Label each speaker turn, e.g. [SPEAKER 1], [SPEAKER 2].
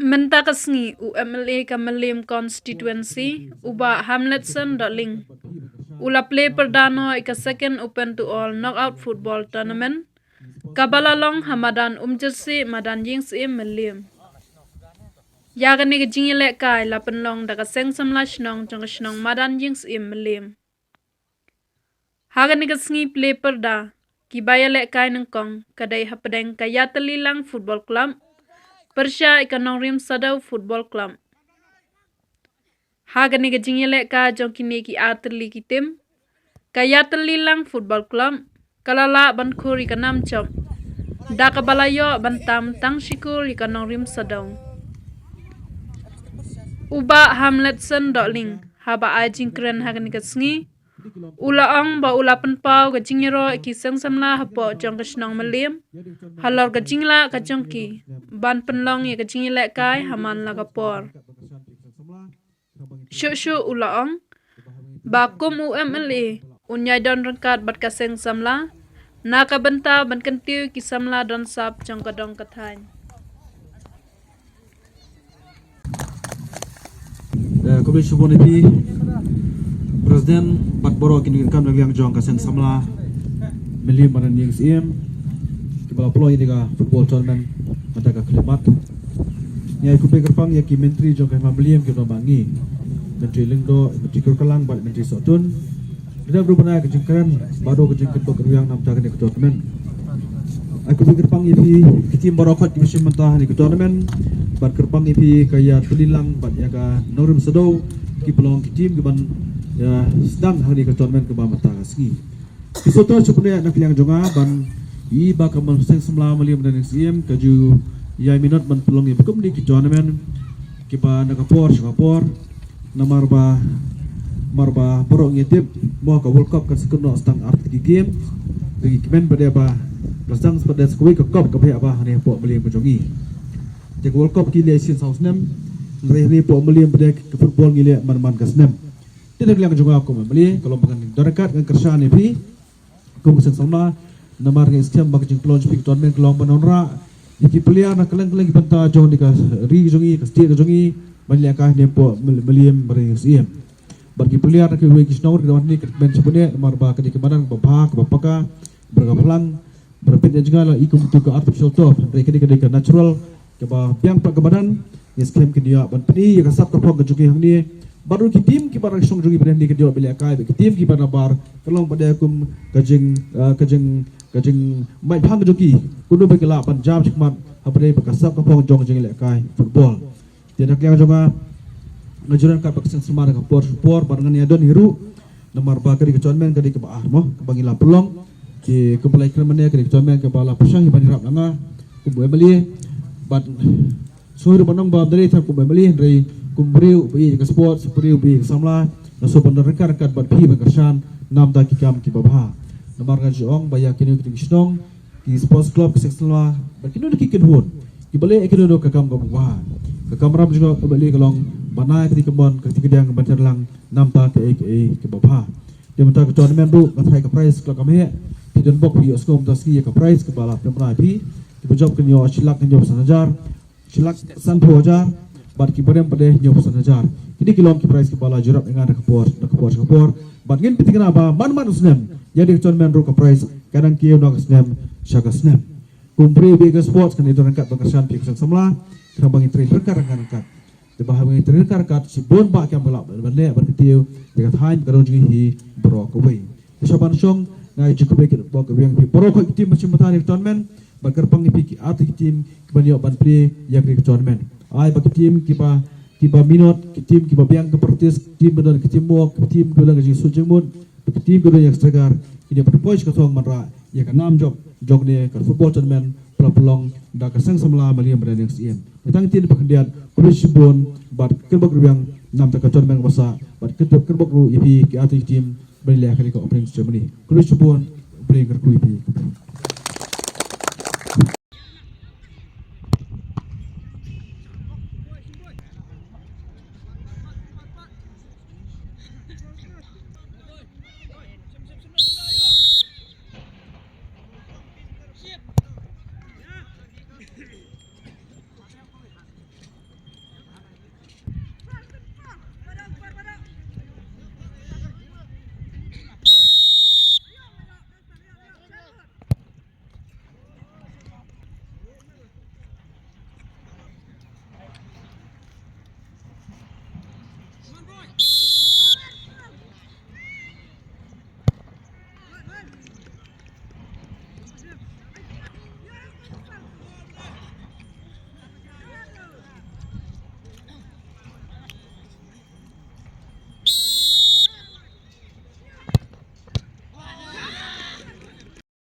[SPEAKER 1] Menta kasngi UMLA Kamalim constituency uba Hamletson Darling. Ula play perdana ika second open to all knockout football tournament. Kabalalong Hamadan Jersey Madan Yings Melim. Yagani ke jingile kai lapenlong daga seng samlash nong jong Madan Yings Melim. Hagani ke sngi play perda kibaya lek kai nengkong kadai hapadeng kaya telilang football club. Persya ikanong rim sadau football club. Hagani ke jingile ka jong kini ki atli ki tim. Kaya telilang football club. Kalala ban khuri kanam chom. Daka balayo bantam tang shikul ikanong rim sadau. Uba Hamletson Darling. Haba ajing keren hagani ke sngi. Ula ong ba ula penpau ke jingiro ki seng samla hapo jong ke snong melim. Halor ke jingla ke jong ki. Ban penlong ye ke jingile kai haman la kapor. Shu ula ong. Ba kum UMLA. Unyai don rengkat bat ka seng samla. Naka benta ban kentiu ki samla don sap jong ke dong kathain.
[SPEAKER 2] Komisi Bonipi Presiden Bat Boro kini kan yang jong kaseng samla Melim Madan Yings kibala pulau ini ka football tournament mata ka klimat nyai kupe kerpang ya ki menteri jong ka Melim ki no bangi menteri lingdo menteri kerkelang bat menteri sotun tidak berubah ke jengkeran baru ke jengket yang nam tak ni ke tournament aku pikir pang ipi tim borokot di musim mentah ni ke tournament bat kerpang ipi kaya telilang bat ya ka norim sedau ki pelong ki tim ban ya sedang hari ke tournament ke bawah tangan Kisoto sebenarnya nak yang jonga ban i ba kamal seng semla Melim dan SIM kaju ya minat ban pelong ya bekum di tournament kipa nakapor shapor namarba marba borong yetip mo ka World Cup kan sekono stang art di game bagi kemen pada ba pasang pada sekoi ke cup ke apa hani po Melim bejongi je World Cup ki le sin saus nem rehri po Melim pada ke football ngile man kasnem tidak yang juga aku membeli kalau makan dekat dengan kerjaan ini aku mesen sama namar ke skam bak jeng plonge pik tournament kelong panonra iki pelia nak keleng banta jong di ka ri jongi ka stie jongi bali akah ne po Melim bari SIM bagi pelia nak we kisnor ke ni ke ben sebune namar ba ke di kemanan babha ke bapaka bergaplang berpet juga la ikum tu ke artificial top reke ke natural ke ba piang pak ke badan ya skam ke dia ban peni ya kasap ke pok ke jongi hang ni baru ki tim ki barang song jungi pada ke dia bila kai ki tim ki pada bar kelong pada kum kajing mai phang joki kudu be kala Punjab chikmat apade pakasap ka pong jong jing le kai football tidak yang jonga ngajuran ka paksan semar ka por barengan ya don hiru nomor ba ka di tournament ka di ke baah mo ka bangila pelong ki kepulai kremane ka di tournament ka bala pusang ibani rap langa ku beli bat suruh banong ba dari thar ku beli dari kumbriu bi ke sport superiu bi samla naso bandar rekat bat pi bekersan nam da ki kam ki babha namar ga jong baya kini ki snong ki sports club ke sekselwa ba kini ki kedhon ki bale kini do ka kam ga babha ka kamram juga bale kalong banai ki kebon ke tidang bantar lang nam ta ke ke babha dia minta ke tournament ru ka thai ka prize ka kam he pidon bok pi oskom ta ski ka prize ke bala pemrai pi ki job ke nyo silak ke nyo sanajar silak san phojar bat ki barem pada nyo sanajar ini kilom ki price ki bala jurap dengan kapor bat ngin piti kana ba man usnem jadi tournament ro ka price kadang ki no usnem shaka usnem kumpri big sports kan itu rangkat bangkasan pi kusang samla kerabang train rangkat de bahawa train rangkat si bon ba kam bala bale berketiu dekat hain karong jingi hi bro ko we sopan song ngai cukup ke bo ke yang pi bro ko tim macam matani tournament berkerpang pi ki ati tim banyo ban play yang di tournament ai bagi tim kipa minot tim kipa biang ke pertis tim benar ke tim mo ke tim benar ke sujeng mun ke tim benar yang stregar ini berpois ke song manra ya kan nam jog ni ke football tournament pelong da ke sang samla Melim dan yang SIM tang tin pekendian kulis bon bat kerbak yang nam ta ke tournament basa bat kerbak ru ipi ke ati tim beli akhir ke opening ceremony kulis bon bring ke ipi
[SPEAKER 3] Shit.